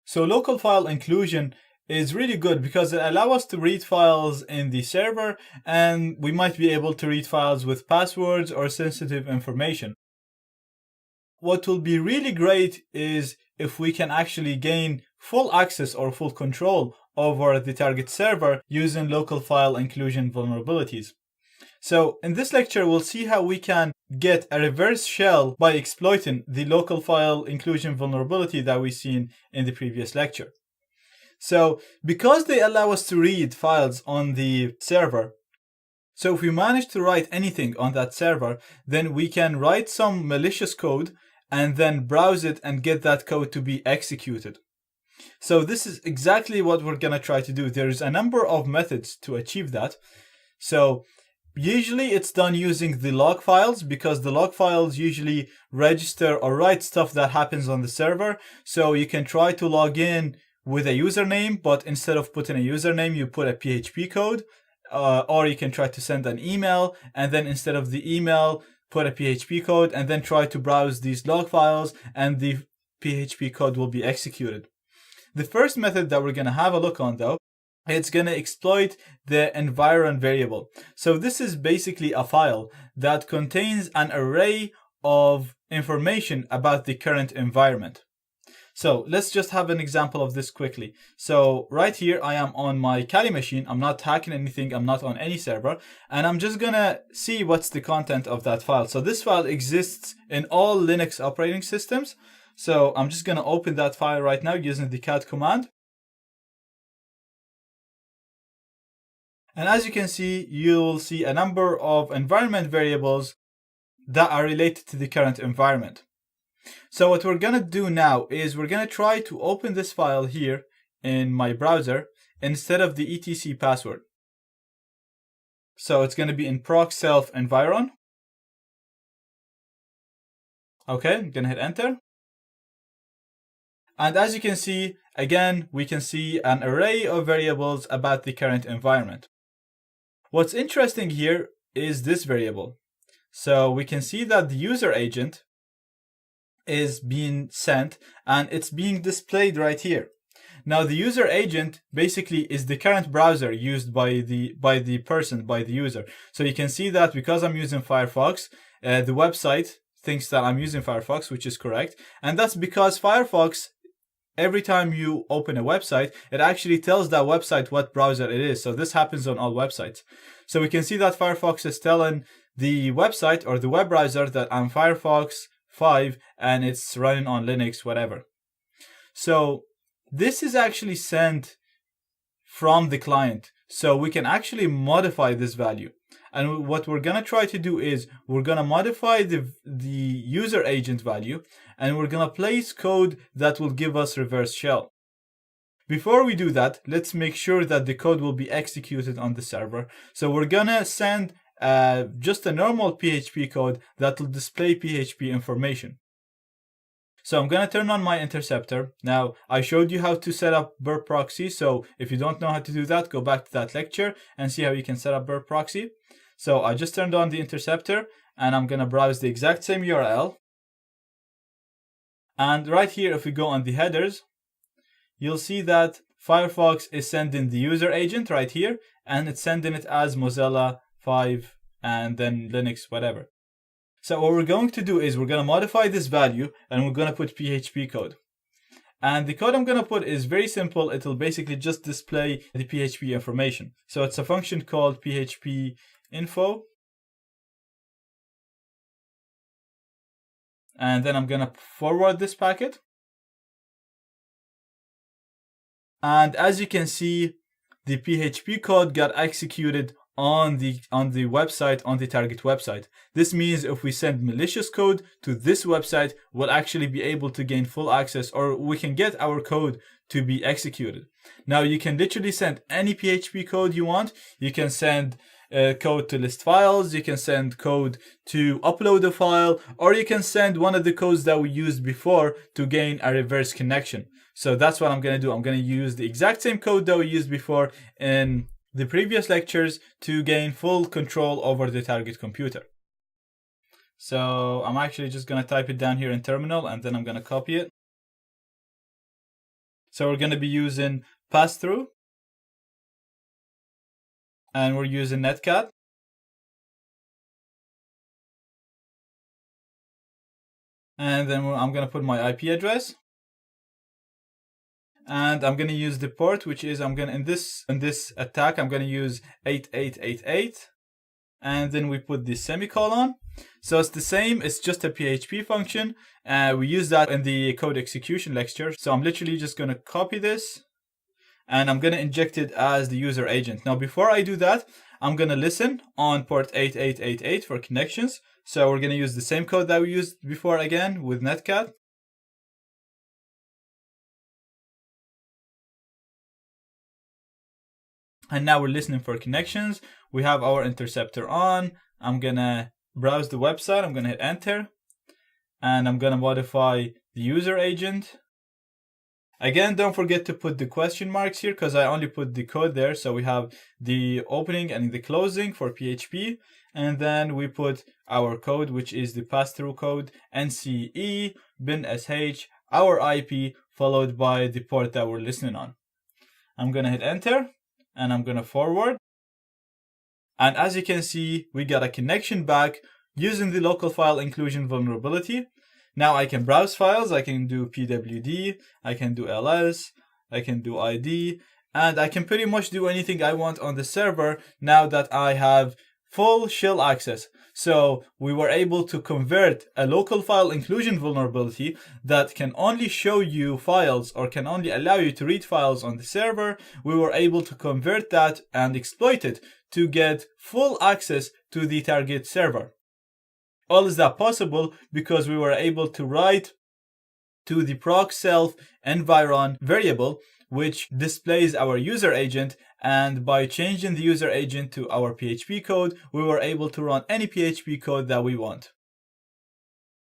So local file inclusion is really good because it allows us to read files in the server, and we might be able to read files with passwords or sensitive information. What will be really great is if we can actually gain full access or full control over the target server using local file inclusion vulnerabilities. So in this lecture, we'll see how we can get a reverse shell by exploiting the local file inclusion vulnerability that we've seen in the previous lecture. So because they allow us to read files on the server, so if we manage to write anything on that server, then we can write some malicious code and then browse it and get that code to be executed. So this is exactly what we're going to try to do. There's a number of methods to achieve that. So usually it's done using the log files, because the log files usually register or write stuff that happens on the server. So you can try to log in with a username, but instead of putting a username, you put a PHP code. Or you can try to send an email, and then instead of the email, put a PHP code, and then try to browse these log files, and the PHP code will be executed. The first method that we're going to have a look on, though, it's going to exploit the environment variable. So this is basically a file that contains an array of information about the current environment. So let's just have an example of this quickly. So right here, I am on my Kali machine. I'm not hacking anything. I'm not on any server. And I'm just going to see what's the content of that file. So this file exists in all Linux operating systems. So I'm just going to open that file right now using the cat command. And as you can see, you'll see a number of environment variables that are related to the current environment. So what we're going to do now is we're going to try to open this file here in my browser instead of the etc password. So it's going to be in proc self environ. Okay, I'm going to hit enter. And as you can see, again, we can see an array of variables about the current environment. What's interesting here is this variable. So we can see that the user agent is being sent and it's being displayed right here. Now the user agent basically is the current browser used by the user. So you can see that because I'm using Firefox, the website thinks that I'm using Firefox, which is correct. And that's because Firefox, every time you open a website, it actually tells that website what browser it is. So this happens on all websites. So we can see that Firefox is telling the website or the web browser that I'm Firefox 5 and it's running on Linux, whatever. So this is actually sent from the client. So we can actually modify this value. And what we're going to try to do is we're going to modify the user agent value, and we're going to place code that will give us reverse shell. Before we do that, let's make sure that the code will be executed on the server. So we're going to send just a normal PHP code that will display PHP information. So I'm going to turn on my interceptor. Now, I showed you how to set up burp proxy. So if you don't know how to do that, go back to that lecture and see how you can set up burp proxy. So I just turned on the interceptor and I'm going to browse the exact same URL. And right here, if we go on the headers, you'll see that Firefox is sending the user agent right here, and it's sending it as Mozilla 5 and then Linux, whatever. So what we're going to do is we're going to modify this value and we're going to put PHP code. And the code I'm going to put is very simple. It will basically just display the PHP information. So it's a function called PHP info. And then I'm going to forward this packet. And as you can see, the PHP code got executed on the website, on the target website. This means if we send malicious code to this website, we'll actually be able to gain full access, or we can get our code to be executed. Now you can literally send any PHP code you want. You can send code to list files, you can send code to upload a file, or you can send one of the codes that we used before to gain a reverse connection. So that's what I'm going to do. I'm going to use the exact same code that we used before in the previous lectures to gain full control over the target computer. So I'm actually just going to type it down here in terminal and then I'm going to copy it. So we're going to be using pass-through, and we're using netcat. And then I'm going to put my IP address. And I'm going to use the port, which is in this attack, I'm going to use 8888. And then we put the semicolon. So it's the same, it's just a PHP function. We use that in the code execution lecture. So I'm literally just going to copy this, and I'm going to inject it as the user agent. Now, before I do that, I'm going to listen on port 8888 for connections. So we're going to use the same code that we used before again with netcat. And now we're listening for connections. We have our interceptor on. I'm going to browse the website. I'm going to hit enter. And I'm going to modify the user agent. Again, don't forget to put the question marks here because I only put the code there. So we have the opening and the closing for PHP. And then we put our code, which is the pass-through code, NCE, bin sh, our IP, followed by the port that we're listening on. I'm going to hit enter. And I'm going to forward. And as you can see, we got a connection back using the local file inclusion vulnerability. Now I can browse files. I can do pwd, I can do ls, I can do id, and I can pretty much do anything I want on the server now that I have full shell access. So we were able to convert a local file inclusion vulnerability that can only show you files or can only allow you to read files on the server. We were able to convert that and exploit it to get full access to the target server. All is that possible because we were able to write to the proc self environ variable, which displays our user agent. And by changing the user agent to our PHP code, we were able to run any PHP code that we want.